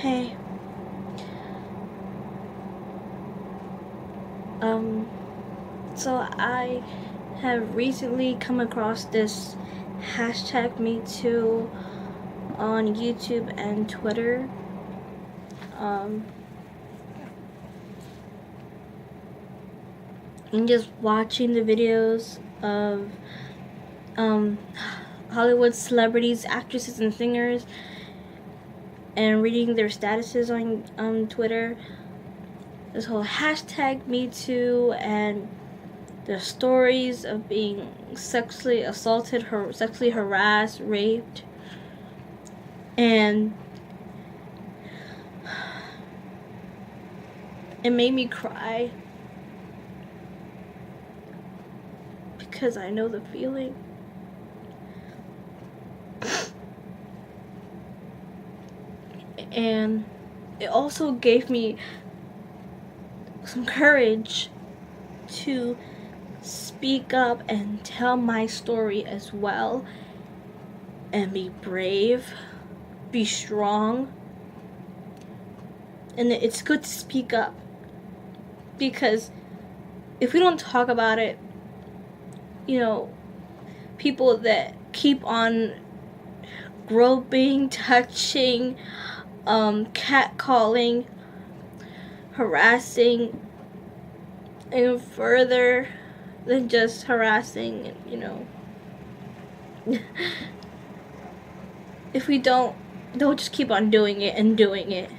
Hey. So I have recently come across this hashtag #MeToo on YouTube and Twitter. And just watching the videos of Hollywood celebrities, actresses, and singers, and reading their statuses on Twitter. This whole hashtag #MeToo and their stories of being sexually assaulted, sexually harassed, raped, and it made me cry because I know the feeling. And it also gave me some courage to speak up and tell my story as well, and be brave, be strong. And it's good to speak up, because if we don't talk about it, people that keep on groping, touching, catcalling, harassing, and further than just harassing, if we don't, they'll just keep on doing it and doing it.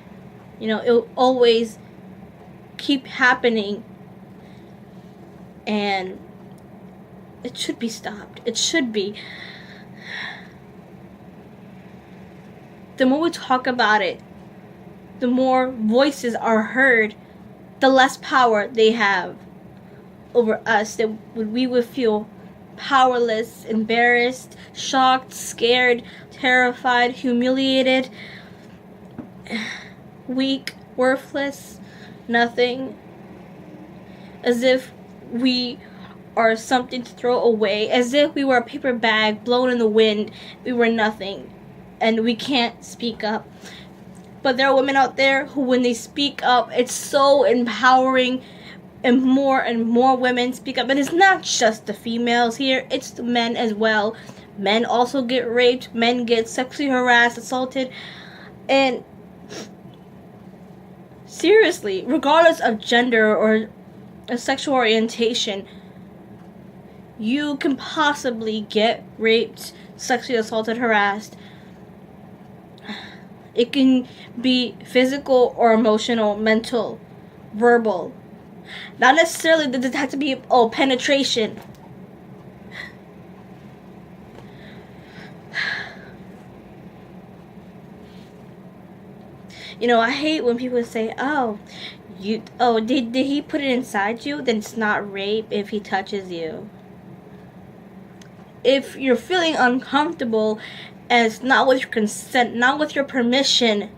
It'll always keep happening, and it should be stopped. It should be. The more we talk about it, the more voices are heard, the less power they have over us. That we would feel powerless, embarrassed, shocked, scared, terrified, humiliated, weak, worthless, nothing. As if we are something to throw away. As if we were a paper bag blown in the wind. We were nothing. And we can't speak up. But there are women out there who, when they speak up, it's so empowering, and more women speak up. And it's not just the females here, it's the men as well. Men also get raped, men get sexually harassed, assaulted, and seriously, regardless of gender or a sexual orientation, you can possibly get raped, sexually assaulted, harassed. It can be physical or emotional, mental, verbal. Not necessarily does it have to be, penetration. I hate when people say, did he put it inside you? Then it's not rape if he touches you. If you're feeling uncomfortable and it's not with your consent, not with your permission,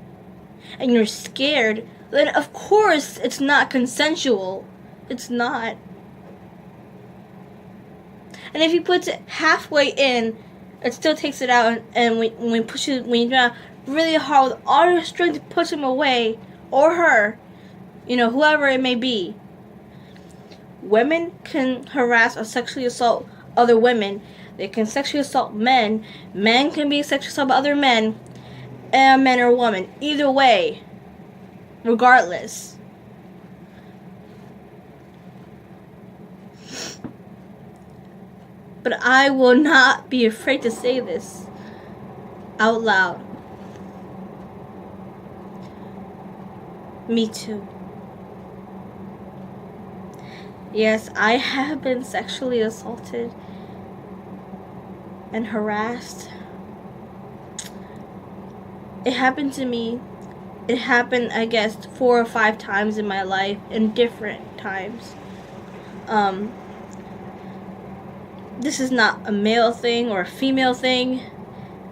and you're scared, then of course it's not consensual. It's not. And if he puts it halfway in, it still takes it out, and when you try really hard with all your strength to push him away, or her, whoever it may be. Women can harass or sexually assault other women. They can sexually assault men. Men can be sexually assaulted by other men. And a man or a woman. Either way. Regardless. But I will not be afraid to say this out loud. Me too. Yes, I have been sexually assaulted and harassed. It happened to me. It happened, I guess, 4 or 5 times in my life, in different times. This is not a male thing or a female thing.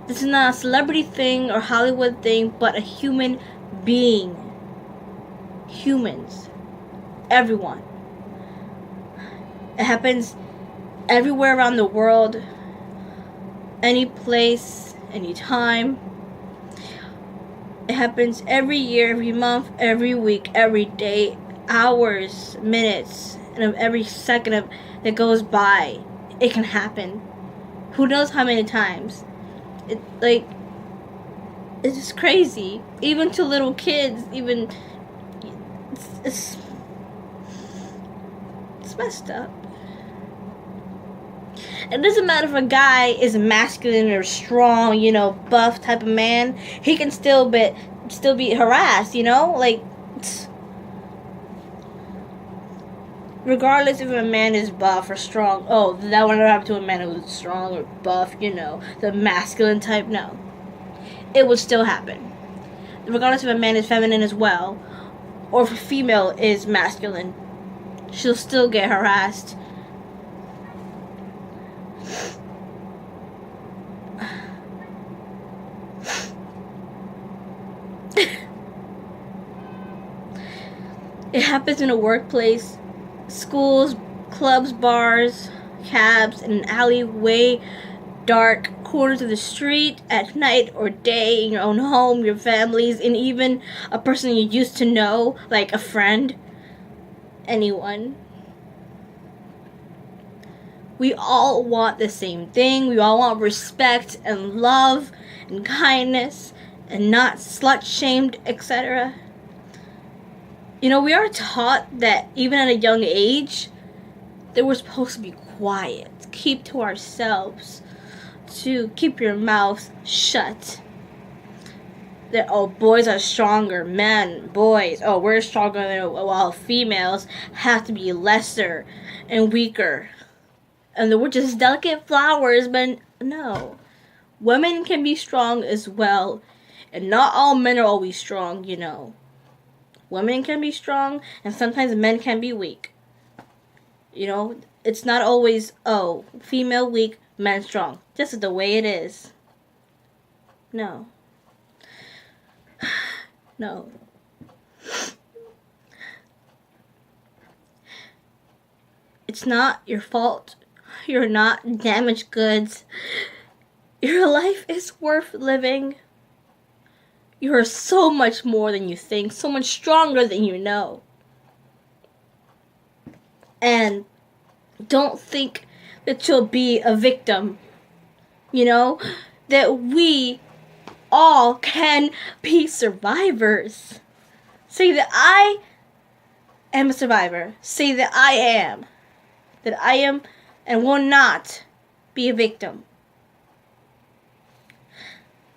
This is not a celebrity thing or Hollywood thing, but a human being. Humans. Everyone. It happens everywhere around the world. Any place, any time. It happens every year, every month, every week, every day, hours, minutes, and of every second of that goes by. It can happen. Who knows how many times? It's just crazy. Even to little kids, even it's messed up. It doesn't matter if a guy is masculine or strong, buff type of man. He can still be harassed, regardless if a man is buff or strong. Oh, that would never happen to a man who's strong or buff, the masculine type. No, it would still happen. Regardless if a man is feminine as well, or if a female is masculine, she'll still get harassed. It happens in a workplace, schools, clubs, bars, cabs, in an alleyway, dark corners of the street, at night or day, in your own home, your families, and even a person you used to know, like a friend, anyone. We all want the same thing. We all want respect and love and kindness and not slut-shamed, etc. We are taught that even at a young age that we're supposed to be quiet, keep to ourselves, to keep your mouth shut. That, boys are stronger, men, boys, we're stronger than, while females have to be lesser and weaker. And that we're just delicate flowers, but no. Women can be strong as well. And not all men are always strong, Women can be strong, and sometimes men can be weak. It's not always, female weak, men strong. Just the way it is. No. No. It's not your fault. You're not damaged goods. Your life is worth living. You are so much more than you think, so much stronger than you know. And don't think that you'll be a victim. That we all can be survivors. Say that I am a survivor. Say that I am. That I am and will not be a victim.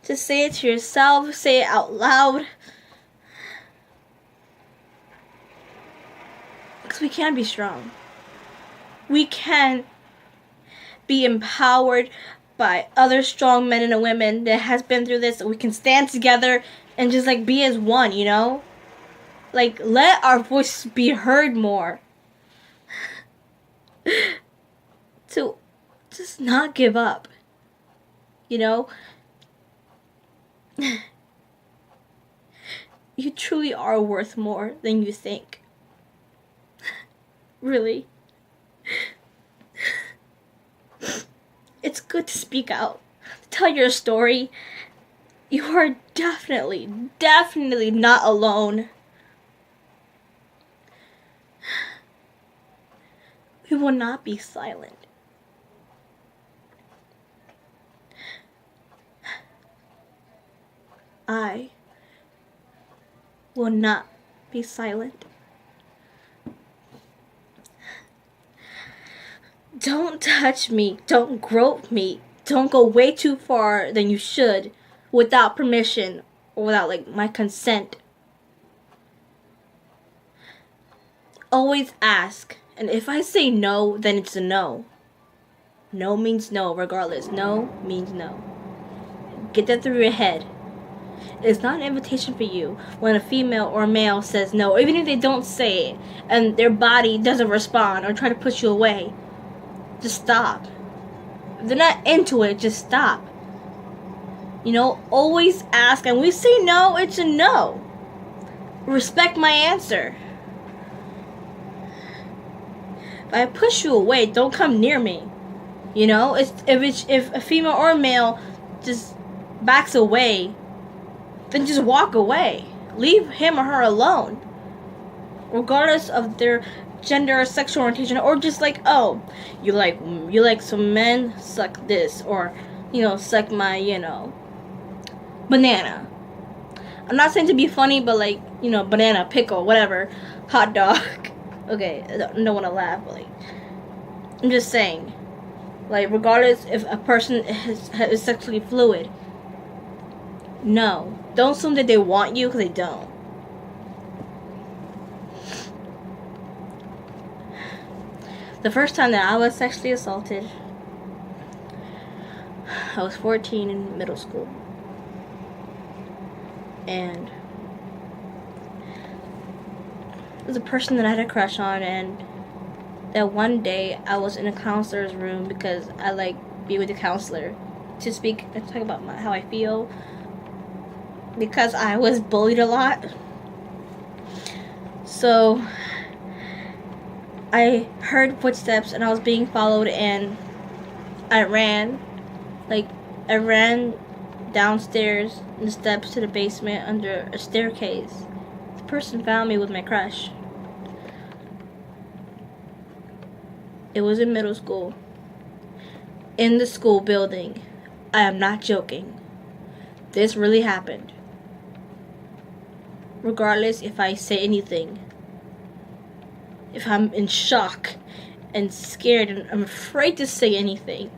Just say it to yourself. Say it out loud. Because we can be strong. We can be empowered by other strong men and women that has been through this. We can stand together and just be as one, let our voices be heard more. To just not give up. You truly are worth more than you think. Really. It's good to speak out, to tell your story. You are definitely not alone. We will not be silent. I will not be silent. Don't touch me. Don't grope me. Don't go way too far than you should without permission or without my consent. Always ask. And if I say no, then it's a no. No means no, regardless. No means no. Get that through your head. It's not an invitation for you when a female or a male says no, or even if they don't say it and their body doesn't respond or try to push you away. Just stop. If they're not into it, just stop. Always ask, and we say no, it's a no. Respect my answer. If I push you away, don't come near me. If a female or a male just backs away, then just walk away. Leave him or her alone, regardless of their gender or sexual orientation, or just like, oh, you like some men, suck this, or suck my banana. I'm not saying to be funny, but like, banana, pickle, whatever, hot dog. Okay, I don't want to laugh, but like, I'm just saying, like, regardless if a person is sexually fluid, no, don't assume that they want you, because they don't. The first time that I was sexually assaulted, I was 14 in middle school. And it was a person that I had a crush on, and that one day I was in a counselor's room because I like be with the counselor to speak and talk about how I feel, because I was bullied a lot. So I heard footsteps and I was being followed, and I ran downstairs and the steps to the basement under a staircase. The person found me with my crush. It was in middle school, in the school building. I am not joking. This really happened. Regardless if I say anything, if I'm in shock and scared and I'm afraid to say anything,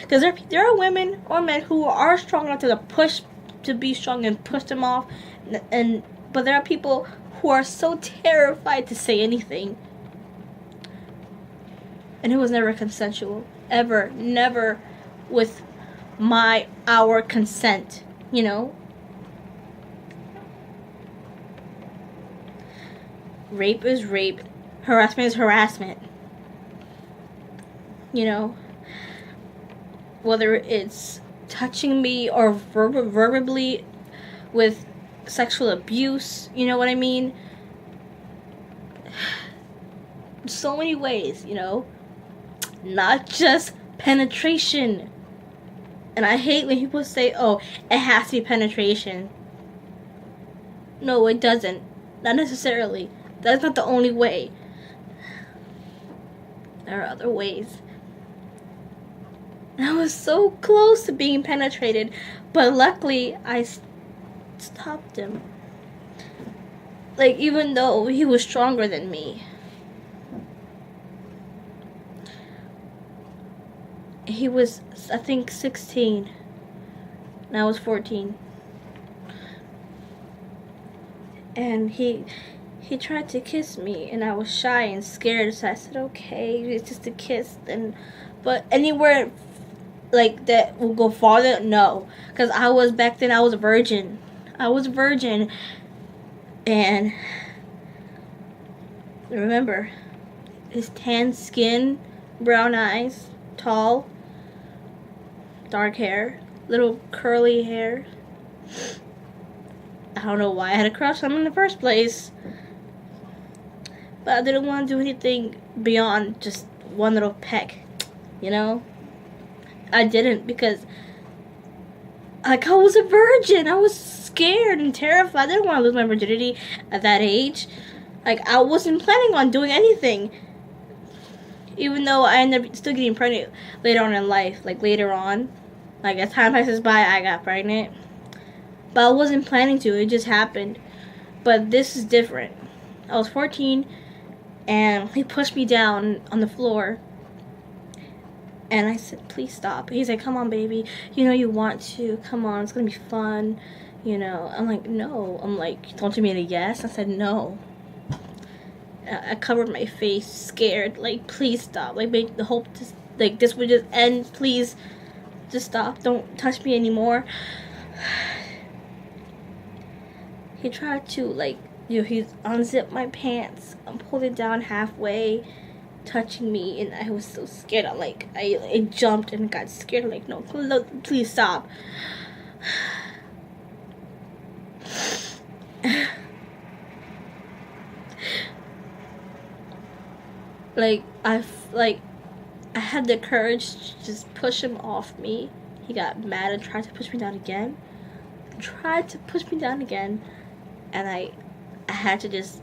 because there are women or men who are strong enough to be strong and push them off, but there are people who are so terrified to say anything. And it was never consensual, ever, never with our consent, Rape is rape, harassment is harassment. Whether it's touching me or verbally with sexual abuse, you know what I mean? So many ways, not just penetration. And I hate when people say, oh, it has to be penetration. No, it doesn't. Not necessarily. That's not the only way. There are other ways. And I was so close to being penetrated, but luckily I stopped him. Like, even though he was stronger than me. He was, I think, 16. And I was 14. And he tried to kiss me, and I was shy and scared, so I said, okay, it's just a kiss. But anywhere like that will go farther, no. Because back then I was a virgin. And remember, his tan skin, brown eyes, tall, dark hair, little curly hair. I don't know why I had a crush on him in the first place. But I didn't want to do anything beyond just one little peck, I didn't, because I was a virgin. I was scared and terrified. I didn't want to lose my virginity at that age. I wasn't planning on doing anything. Even though I ended up still getting pregnant later on in life. Later on. As time passes by, I got pregnant. But I wasn't planning to. It just happened. But this is different. I was 14, and he pushed me down on the floor. And I said, please stop. He's like, come on, baby. You want to. Come on, it's going to be fun. I'm like, no. I'm like, don't you mean a yes? I said, no. I covered my face, scared. Please stop. Make the hope this would just end. Please, just stop. Don't touch me anymore. He tried to, he unzipped my pants and pulled it down halfway, touching me, and I was so scared. I jumped and got scared. No, please stop. I had the courage to just push him off me. He got mad and tried to push me down again. tried to push me down again, and I had to just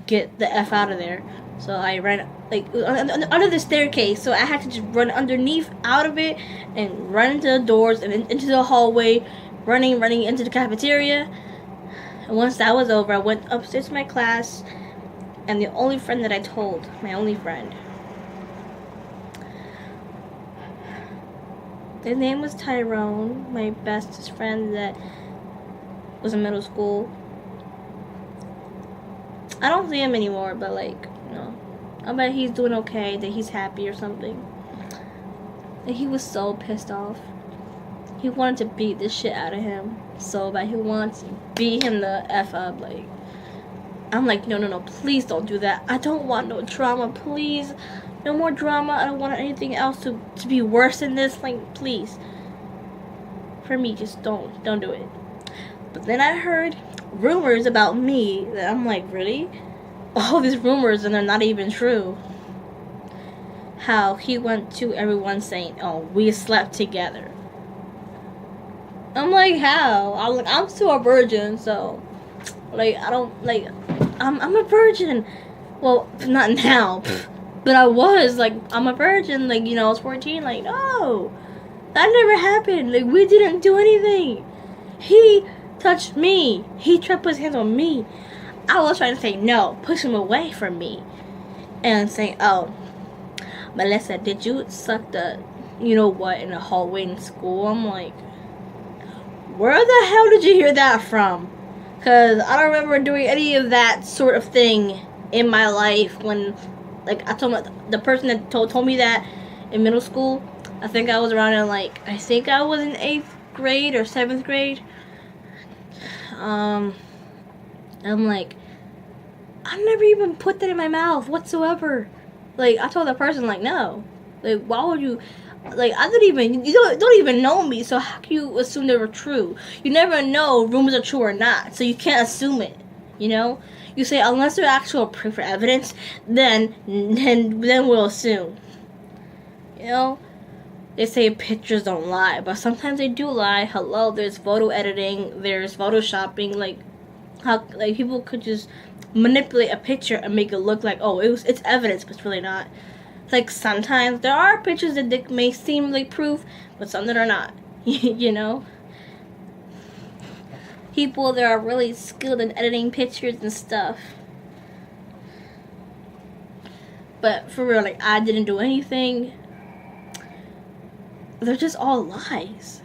get the F out of there. So I ran under the staircase. So I had to just run underneath, out of it, and run into the doors and into the hallway, running into the cafeteria. And once that was over, I went upstairs to my class, and the only friend that I told, my only friend, his name was Tyrone, my bestest friend that was in middle school. I don't see him anymore, but I bet he's doing okay, that he's happy or something. And he was so pissed off. He wanted to beat the shit out of him so bad. He wanted to beat him the F up. I'm like, no, please don't do that. I don't want no drama, please. No more drama. I don't want anything else to be worse than this. Please. For me, just don't do it. But then I heard rumors about me that I'm like, really? All these rumors, and they're not even true. How he went to everyone saying, oh, we slept together. I'm like, how? I'm still a virgin, so I'm a virgin. Well, not now, but I was I'm a virgin. I was 14. No, that never happened. We didn't do anything. He touched me. He tried to put his hands on me. I was trying to say no, push him away from me, and say, oh, Melissa, did you suck the, what, in the hallway in school? I'm like, where the hell did you hear that from? Because I don't remember doing any of that sort of thing in my life when, I told the person that told me that in middle school, I think I was around in, I think I was in 8th grade or 7th grade. I'm like, I never even put that in my mouth whatsoever. I told that person, no. Why would you... you don't even know me, so how can you assume they were true? You never know if rumors are true or not, so you can't assume it, You say, unless there's actual proof or evidence, then we'll assume. They say pictures don't lie, but sometimes they do lie. Hello, there's photo editing, there's photoshopping, how people could just manipulate a picture and make it look like, oh, it's evidence, but it's really not. Sometimes there are pictures that may seem like proof, but some that are not. People that are really skilled in editing pictures and stuff. But for real, I didn't do anything. They're just all lies.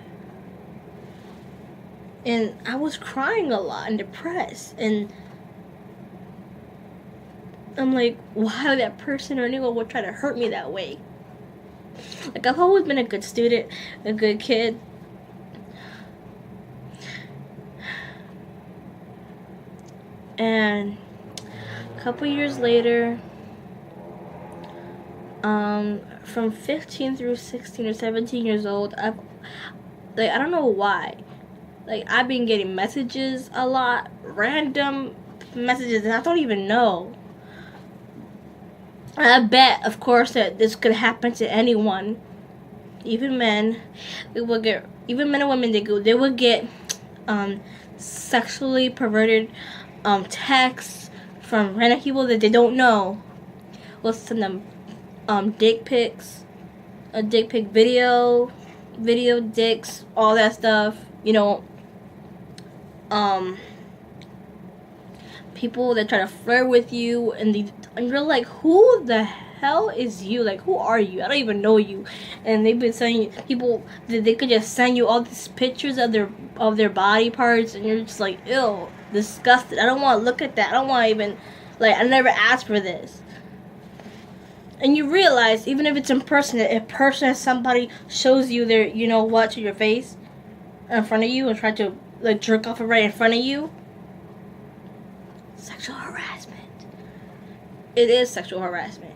And I was crying a lot and depressed, and I'm like, why that person or anyone would try to hurt me that way? I've always been a good student, a good kid. And a couple years later, from 15 through 16 or 17 years old, I don't know why. I've been getting messages a lot, random messages that I don't even know. I bet, of course, that this could happen to anyone, even men. Even men and women, they would get sexually perverted texts from random people that they don't know. We'll send them dick pics, a dick pic video dicks, all that stuff. People that try to flirt with you, and you're like, who the hell is you? Who are you? I don't even know you. And they've been sending people that they could just send you all these pictures of their body parts, and you're just like, ew, disgusted. I don't want to look at that. I don't want to even, I never asked for this. And you realize, even if it's in person, if somebody shows you their, to your face, in front of you, and try to, jerk off it right in front of you, sexual harassment. It is sexual harassment.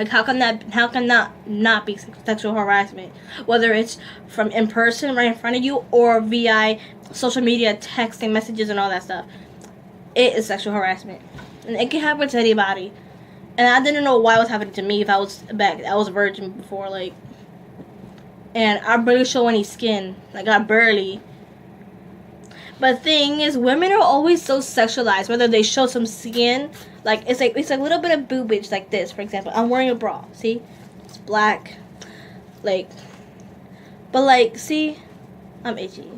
How can that not be sexual harassment? Whether it's from in person, right in front of you, or via social media, texting messages, and all that stuff. It is sexual harassment. And it can happen to anybody. And I didn't know why it was happening to me if I was a virgin before, and I barely show any skin. I barely. But thing is, women are always so sexualized. Whether they show some skin, like it's a little bit of boobage, like this, for example. I'm wearing a bra. See, it's black. Like, but like, see, I'm itchy,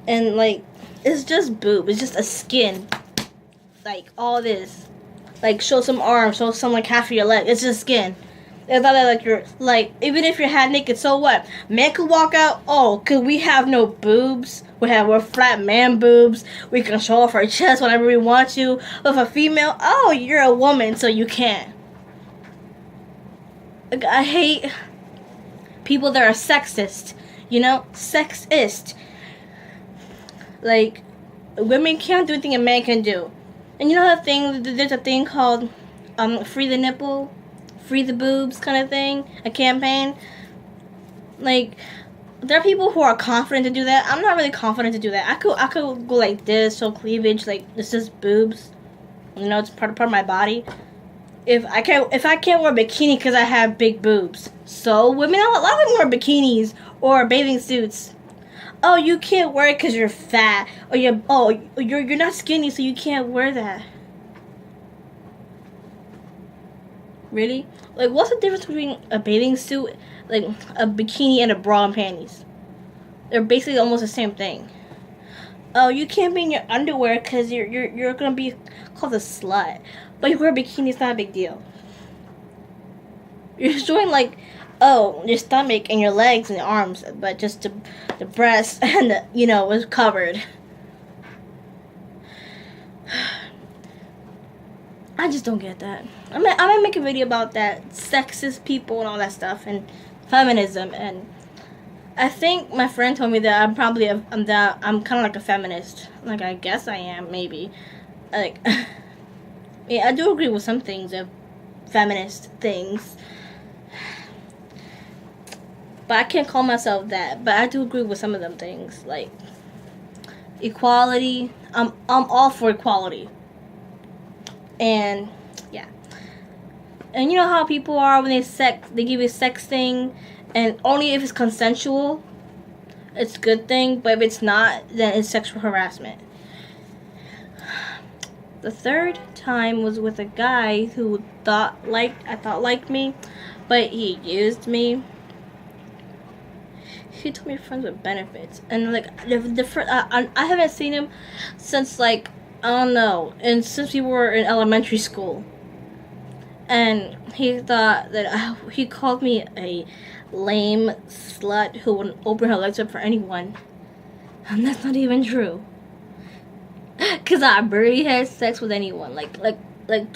and like, it's just boob. It's just a skin. Like all this, like show some arms, show some like half of your leg. It's just skin. It's not like you're like, even if you're half naked, so what? Men could walk out. Oh, cause we have no boobs. We're flat man boobs. We can show off our chest whenever we want to. With a female, oh, you're a woman, so you can't. Like, I hate people that are sexist. You know, sexist. Like, women can't do anything a man can do. And you know the thing? There's a thing called free the nipple, free the boobs kind of thing. A campaign. Like, there are people who are confident to do that. I'm not really confident to do that. I could go like this, show cleavage, like this is boobs. You know, it's part of my body. If I can't wear a bikini because I have big boobs. So women, a lot of women wear bikinis or bathing suits. Oh, you can't wear it because you're fat, or you're not skinny, so you can't wear that. Really? Like, what's the difference between a bathing suit, like a bikini, and a bra and panties? They're basically almost the same thing. Oh, you can't be in your underwear because you're gonna be called a slut. But you wear a bikini, it's not a big deal. You're showing like, oh, your stomach and your legs and your arms, but just the breast and was covered. I just don't get that. I'm gonna make a video about that, sexist people and all that stuff, and feminism. And I think my friend told me that I'm kind of like a feminist. Like, I guess I am, maybe. Like, yeah, I do agree with some things of feminist things. But I can't call myself that. But I do agree with some of them things, like equality. I'm all for equality. And yeah. And you know how people are when they give you sexting, and only if it's consensual, it's a good thing. But if it's not, then it's sexual harassment. The third time was with a guy who I thought liked me, but he used me. He told me friends with benefits, and like I haven't seen him since like, I don't know, and since we were in elementary school. And he thought that he called me a lame slut who wouldn't open her legs up for anyone, and that's not even true. Cause I barely had sex with anyone, like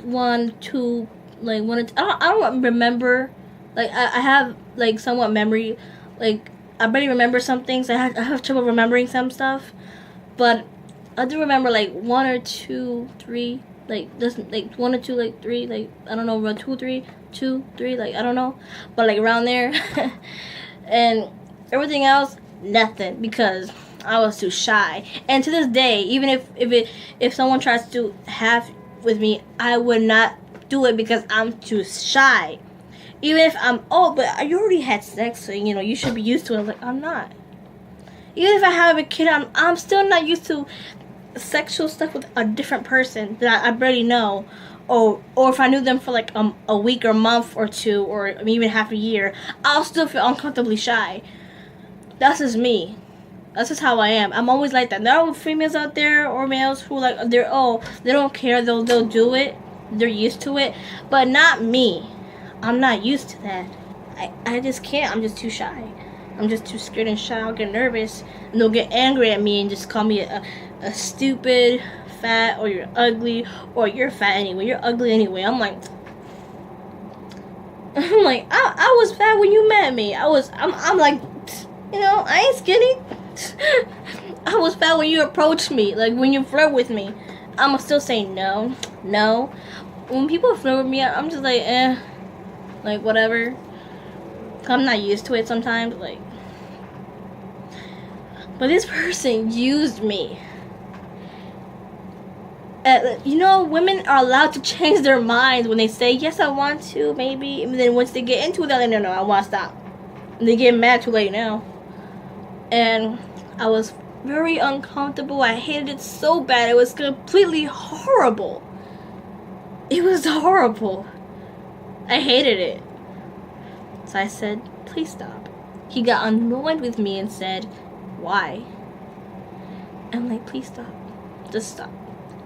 one, two, like one. I don't remember. Like I have like somewhat memory, like. I barely remember some things. I have trouble remembering some stuff, but I do remember like one or two, three, like one or two, like three, like I don't know, around two, three, like I don't know, but like around there, and everything else, nothing, because I was too shy. And to this day, even if someone tries to have with me, I would not do it because I'm too shy. Even if but you already had sex, so you should be used to it. Like, I'm not. Even if I have a kid, I'm still not used to sexual stuff with a different person that I barely know, or if I knew them for like a week or a month or two, or even half a year, I'll still feel uncomfortably shy. That's just me. That's just how I am. I'm always like that. There are females out there or males who they don't care. They'll do it. They're used to it, but not me. I'm not used to that. I just can't. I'm just too shy. I'm just too scared and shy. I'll get nervous, and they'll get angry at me and just call me a stupid, fat, or you're ugly, or you're fat anyway. You're ugly anyway. I'm like, I was fat when you met me. I'm like, I ain't skinny. I was fat when you approached me, like when you flirt with me. I'm still saying no. When people flirt with me, I'm just like, like whatever. I'm not used to it sometimes, like. But this person used me. Women are allowed to change their minds when they say, yes, I want to, maybe. And then once they get into it, they're like, no, I want to stop. And they get mad too late now. And I was very uncomfortable. I hated it so bad. It was completely horrible. It was horrible. I hated it. So I said, please stop. He got annoyed with me and said, why? I'm like, please stop. Just stop.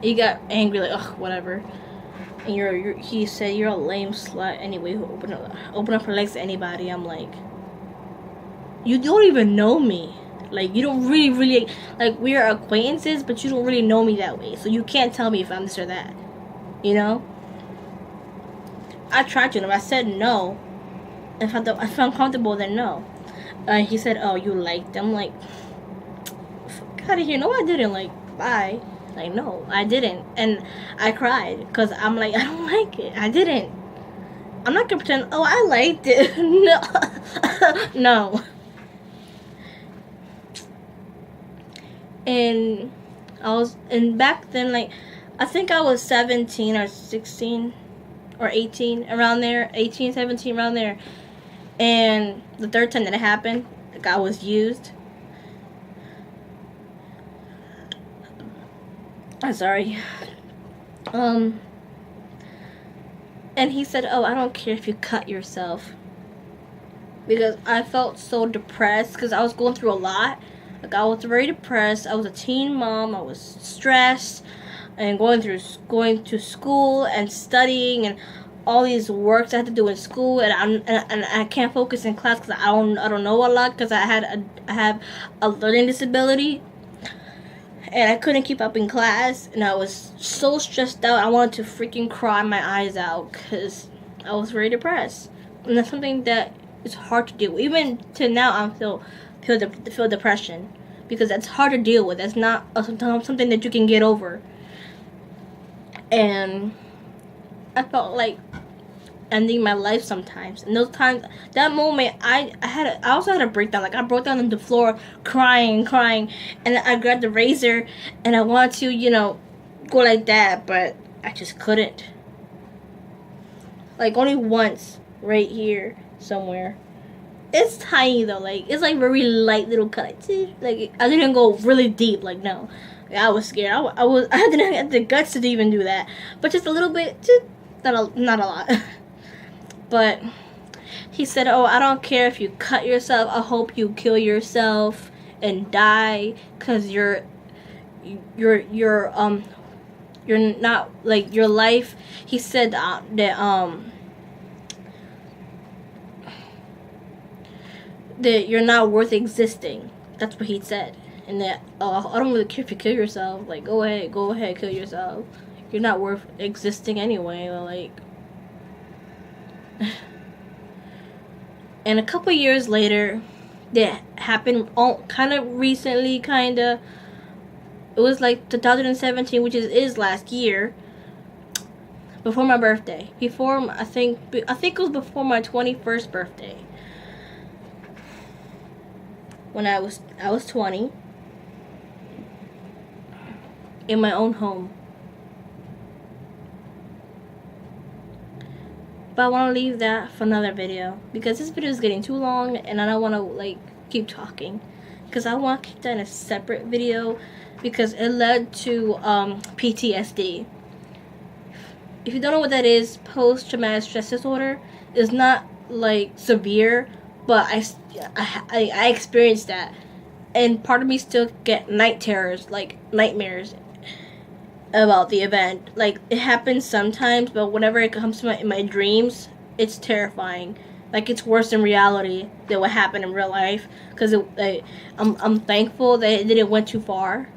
He got angry, like, ugh, whatever. And he said, you're a lame slut anyway who open up her legs to anybody. I'm like, you don't even know me. Like, you don't really, like, we are acquaintances, but you don't really know me that way. So you can't tell me if I'm this or that. You know? I tried to, and if I said no, if I felt comfortable, then no. He said, oh, you liked them. I'm like, fuck out of here. No, I didn't. Like, bye. Like, no, I didn't. And I cried, because I'm like, I don't like it. I didn't. I'm not going to pretend, oh, I liked it. No. No. And back then, like, I think I was 17 or 16 or 18, around there, 18, 17, around there. And the third time that it happened, like, I was used. I'm sorry. And he said, oh, I don't care if you cut yourself. Because I felt so depressed, because I was going through a lot. Like, I was very depressed. I was a teen mom. I was stressed and going to school and studying and all these works I had to do in school, and I can't focus in class because I don't know a lot, because I have a learning disability, and I couldn't keep up in class, and I was so stressed out. I wanted to freaking cry my eyes out because I was very depressed, and that's something that is hard to deal with. Even to now, I feel depression, because that's hard to deal with. That's not something that you can get over. And I felt like ending my life sometimes. And those times, that moment, I also had a breakdown. Like, I broke down on the floor, crying. And I grabbed the razor, and I wanted to, go like that, but I just couldn't. Like, only once, right here, somewhere. It's tiny, though. Like, it's, like, very light little cut. Like, I didn't go really deep. Like, no. I was scared. I didn't have the guts to even do that. But just a little bit. Just not a lot. But he said, oh, I don't care if you cut yourself. I hope you kill yourself and die, because you're not, like, your life. He said that you're not worth existing. That's what he said. And that, I don't really care if you kill yourself. Like, go ahead, kill yourself. You're not worth existing anyway. Like, and a couple years later, that happened kind of recently, It was like 2017, which is last year, before my birthday. I think it was before my 21st birthday. When I was 20, in my own home. But I want to leave that for another video, because this video is getting too long, and I don't want to, like, keep talking, because I want to keep that in a separate video, because it led to PTSD. If you don't know what that is, post-traumatic stress disorder, is not, like, severe, but I experienced that, and part of me still get night terrors, like nightmares about the event. Like, it happens sometimes, but whenever it comes to my dreams, it's terrifying. Like, it's worse in reality than what happened in real life, because I'm thankful that it didn't went too far,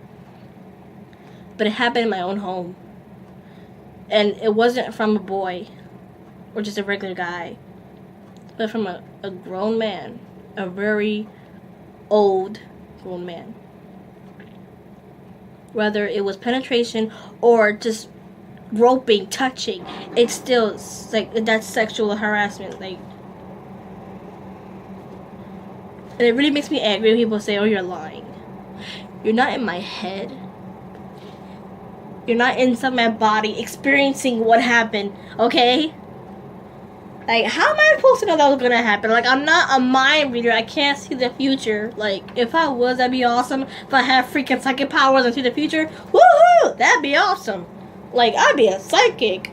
but it happened in my own home, and it wasn't from a boy or just a regular guy, but from a grown man, a very old grown man. Whether it was penetration or just groping, touching, it's still, like, that's sexual harassment. Like, and it really makes me angry when people say, oh, you're lying. You're not in my head. You're not inside my body experiencing what happened, okay? Like, how am I supposed to know that was gonna happen? Like, I'm not a mind reader. I can't see the future. Like, if I was, that'd be awesome. If I had freaking psychic powers and see the future, woohoo! That'd be awesome. Like, I'd be a psychic.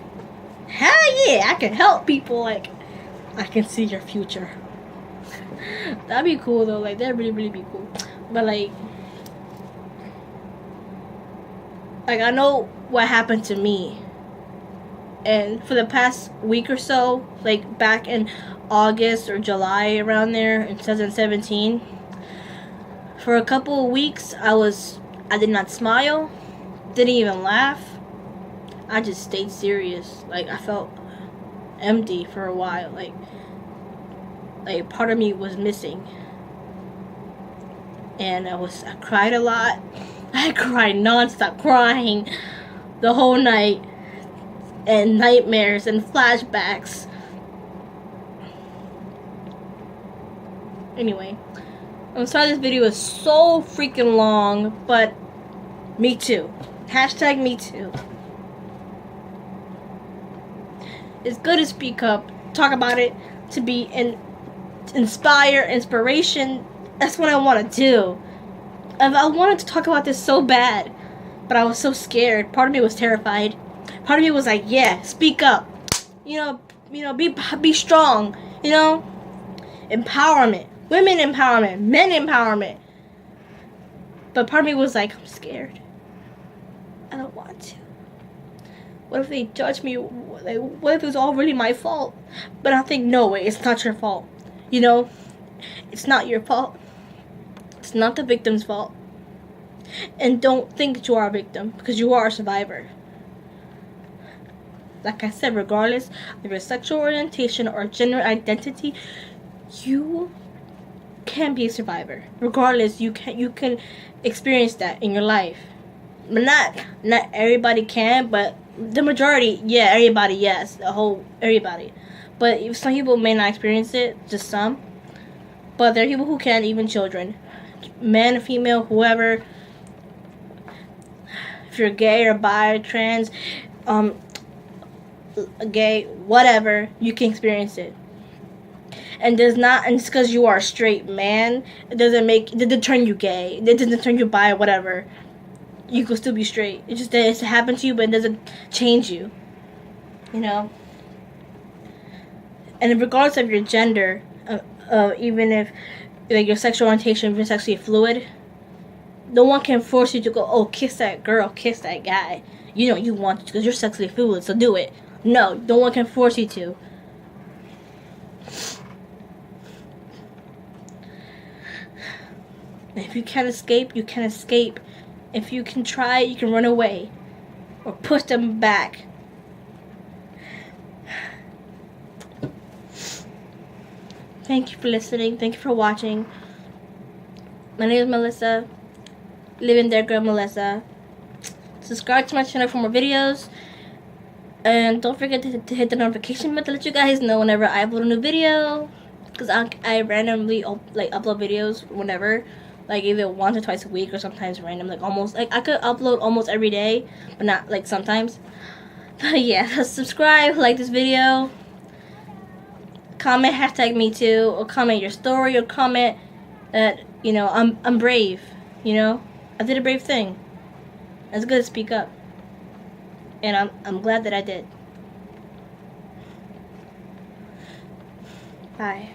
Hell yeah, I can help people. Like, I can see your future. That'd be cool though. Like, that'd really, really be cool. But like I know what happened to me. And for the past week or so, like back in August or July around there in 2017, for a couple of weeks I did not smile, didn't even laugh. I just stayed serious. Like, I felt empty for a while. Like part of me was missing. And I cried a lot. I cried nonstop, crying the whole night. And nightmares and flashbacks. Anyway, I'm sorry this video is so freaking long, but me too. Hashtag me too. It's good to speak up, talk about it, to be inspiration. That's what I want to do. I wanted to talk about this so bad, but I was so scared. Part of me was terrified. Part of me was like, yeah, speak up. Be strong. Empowerment. Women empowerment. Men empowerment. But part of me was like, I'm scared. I don't want to. What if they judge me? Like, what if it was all really my fault? But I think, no way, it's not your fault. It's not your fault. It's not the victim's fault. And don't think that you are a victim, because you are a survivor. Like I said, regardless of your sexual orientation or gender identity, you can be a survivor. Regardless, you can experience that in your life. But not everybody can, but the majority, yeah, everybody, yes, everybody. But some people may not experience it, just some. But there are people who can, even children, man, female, whoever. If you're gay or bi or trans, gay, whatever, you can experience it. And just because you are a straight man, it doesn't turn you gay. It doesn't turn you bi or whatever. You could still be straight. It's just that it's happened to you, but it doesn't change you. And regardless of your gender, even if like your sexual orientation, if you're sexually fluid, no one can force you to go, oh, kiss that girl, kiss that guy. You want to because you're sexually fluid, so do it. No one can force you to. If you can't escape, you can escape. If you can try, you can run away or push them back. Thank you for listening. Thank you for watching. My name is Melissa. Living there, girl Melissa. Subscribe to my channel for more videos. And don't forget to hit the notification bell to let you guys know whenever I upload a new video. Because I randomly upload videos whenever. Like either once or twice a week or sometimes random. I could upload almost every day. But not sometimes. But yeah, subscribe, like this video. Comment hashtag me too. Or comment your story. Or comment that, I'm brave. I did a brave thing. It's good to speak up. And I'm glad that I did. Bye.